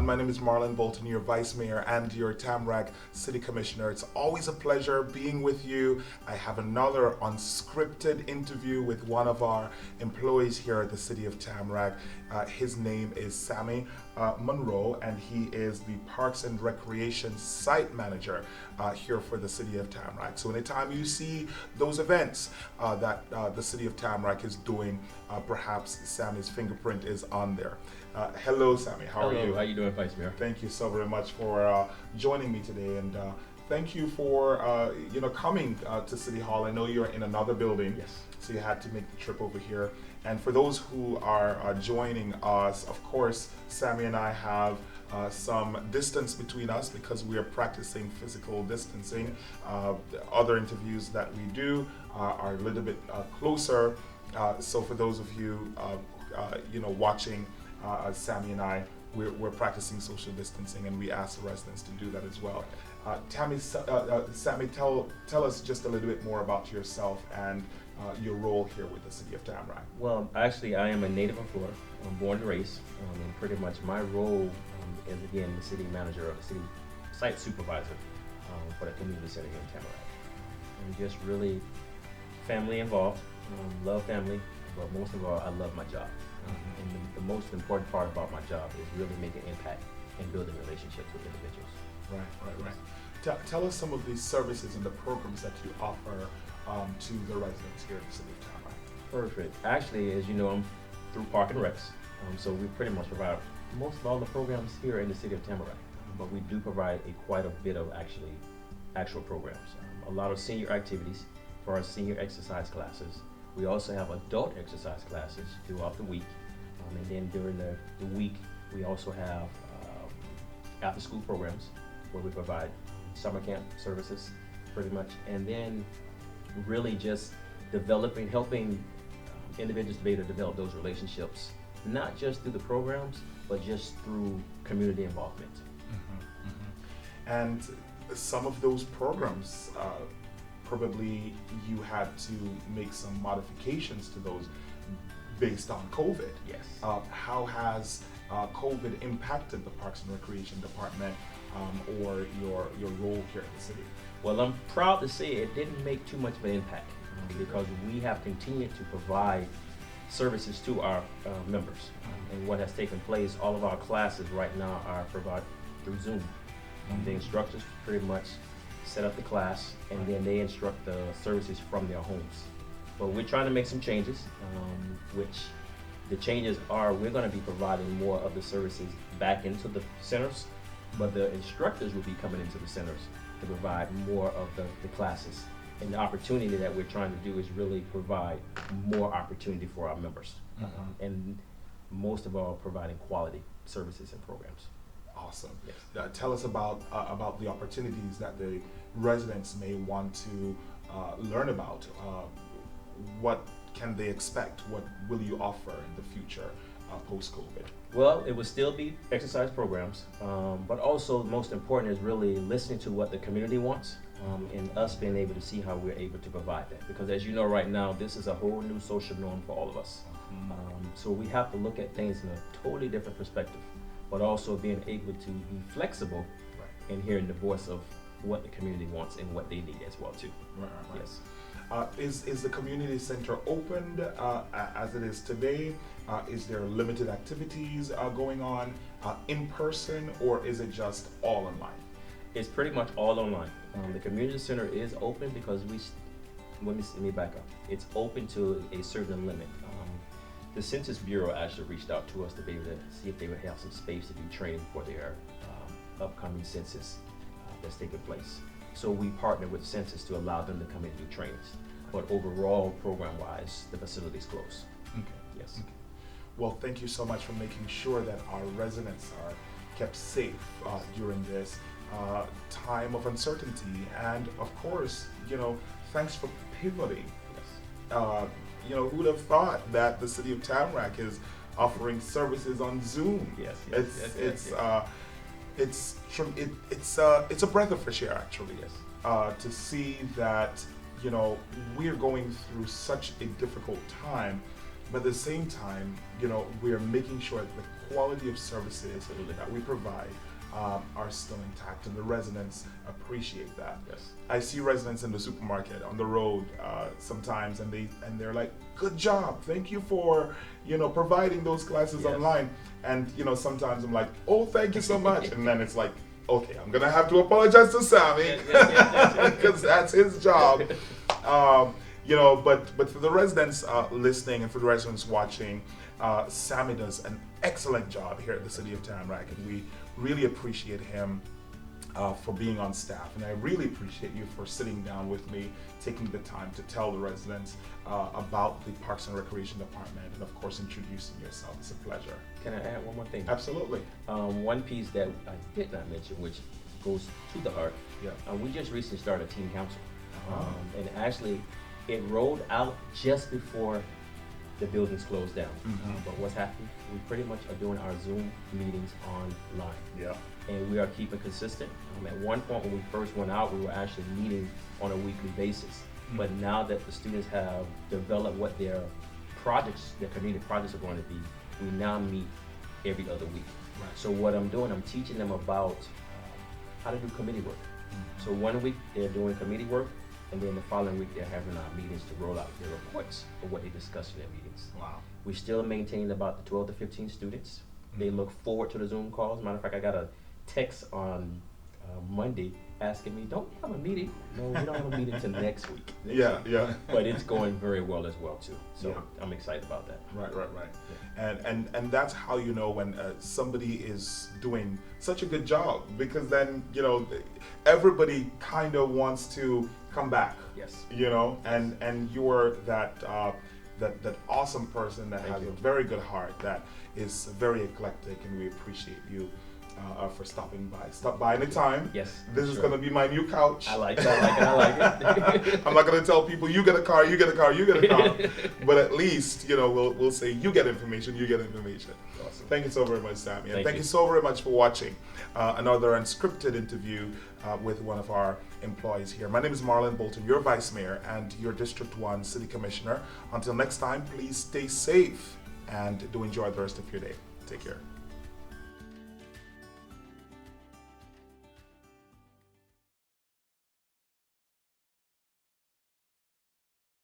everyone. My name is Marlon Bolton, your Vice Mayor and your Tamarac City Commissioner. It's always a pleasure being with you. I have another unscripted interview with one of our employees here at the City of Tamarac. His name is Sammie Monroe, and he is the Parks and Recreation Site Manager here for the City of Tamarac. So anytime you see those events that the City of Tamarac is doing, perhaps Sammie's fingerprint is on there. Hello, Sammie. How are you? Hello. How you doing, Vice Mayor? Thank you so very much for joining me today, and thank you for coming to City Hall. I know you're in another building, Yes. so you had to make the trip over here. And for those who are joining us, of course, Sammie and I have some distance between us because we are practicing physical distancing. Other interviews that we do are a little bit closer. So for those of you, watching, Sammie and I, we're practicing social distancing, and we ask the residents to do that as well. Sammie, tell us just a little bit more about yourself and your role here with the City of Tamarac. Well, actually, I am a native of Florida. I'm born and raised, and pretty much my role is, again, the city manager or the city site supervisor for the community center here in Tamarac. I'm just really family involved, love family, but most of all, I love my job. And the most important part about my job is really making impact and building relationships with individuals. Right. Tell us some of the services and the programs that you offer to the residents here in the City of Tamarac. Perfect. Actually, as you know, I'm through Park and Recs, so we pretty much provide most of all the programs here in the City of Tamarac. But we do provide quite a bit of actual programs. A lot of senior activities for our senior exercise classes. We also have adult exercise classes throughout the week. And then during the week, we also have after-school programs where we provide summer camp services, pretty much. And then really just helping individuals to be able to develop those relationships, not just through the programs, but just through community involvement. And some of those programs, probably you had to make some modifications to those based on COVID. Yes. How has COVID impacted the Parks and Recreation Department or your role here at the city? Well, I'm proud to say it didn't make too much of an impact because we have continued to provide services to our members. And what has taken place, all of our classes right now are provided through Zoom. The instructors pretty much set up the class, and then they instruct the services from their homes. But we're trying to make some changes, which the changes are we're going to be providing more of the services back into the centers, but the instructors will be coming into the centers to provide more of the classes. And the opportunity that we're trying to do is really provide more opportunity for our members, and most of all, providing quality services and programs. Awesome. Yes. Tell us about the opportunities that the residents may want to learn about. What can they expect? What will you offer in the future post-COVID? Well, it would still be exercise programs, but also most important is really listening to what the community wants, and us being able to see how we're able to provide that. Because as you know right now, this is a whole new social norm for all of us. So we have to look at things in a totally different perspective, but also being able to be flexible and hearing the voice of what the community wants and what they need as well too. Right. Yes. Is the community center opened as it is today? Is there limited activities going on in person, or is it just all online? It's pretty much all online. The community center is open because let me back up. It's open to a certain limit. The Census Bureau actually reached out to us to be able to see if they would have some space to do training for their upcoming census that's taking place. So we partnered with Census to allow them to come in and do trainings. But overall, program-wise, the facility's closed. Okay. Yes. Okay. Well, thank you so much for making sure that our residents are kept safe during this time of uncertainty. And of course, thanks for pivoting. Yes. Who would have thought that the City of Tamarac is offering services on Zoom? Yes. It's a breath of fresh air, actually. Yes. To see that we're going through such a difficult time, but at the same time, we are making sure that the quality of services that we provide are still intact, and the residents appreciate that. Yes. I see residents in the supermarket, on the road, sometimes, and they're like, "Good job, thank you for providing those classes Yes. online." And sometimes I'm like, "Oh, thank you so much," and then it's like, "Okay, I'm gonna have to apologize to Sammie because that's his job." But for the residents listening and for the residents watching, Sammie does an excellent job here at the City of Tamarac, and we really appreciate him for being on staff. And I really appreciate you for sitting down with me, taking the time to tell the residents about the Parks and Recreation Department, and of course introducing yourself. It's a pleasure. Can I add one more thing? Absolutely. One piece that I did not mention, which goes to the heart. Yeah. We just recently started a teen council, Uh-huh. and actually, it rolled out just before the buildings closed down. Mhm. But what's happening? We pretty much are doing our Zoom meetings online, Yeah. and we are keeping consistent. At one point when we first went out, we were actually meeting on a weekly basis. But now that the students have developed what their projects, their community projects are going to be, we now meet every other week. Right. So what I'm doing, I'm teaching them about how to do committee work. So one week they're doing committee work, and then the following week they're having our meetings to roll out their reports of what they discussed in their meetings. Wow. We still maintain about the 12 to 15 students. They look forward to the Zoom calls. Matter of fact, I got a text on Monday asking me, "Don't we have a meeting?" No, we don't have a meeting until next week. Yeah. But it's going very well as well too. So Yeah. I'm excited about that. Right. And that's how you know when somebody is doing such a good job, because then everybody kind of wants to come back. Yes. And you're that awesome person that Thank has you. a very good heart, that is very eclectic, and we appreciate you for stopping by. Stop by anytime. Yes. This is sure. going to be my new couch. I like it. I like it. I'm not going to tell people you get a car, you get a car, you get a car, but at least we'll say you get information, you get information. Awesome. Thank you so very much, Sammie, and Thank thank you. you so very much for watching another unscripted interview with one of our employees here. My name is Marlon Bolton, your Vice Mayor and your District 1 City Commissioner. Until next time, please stay safe and do enjoy the rest of your day. Take care.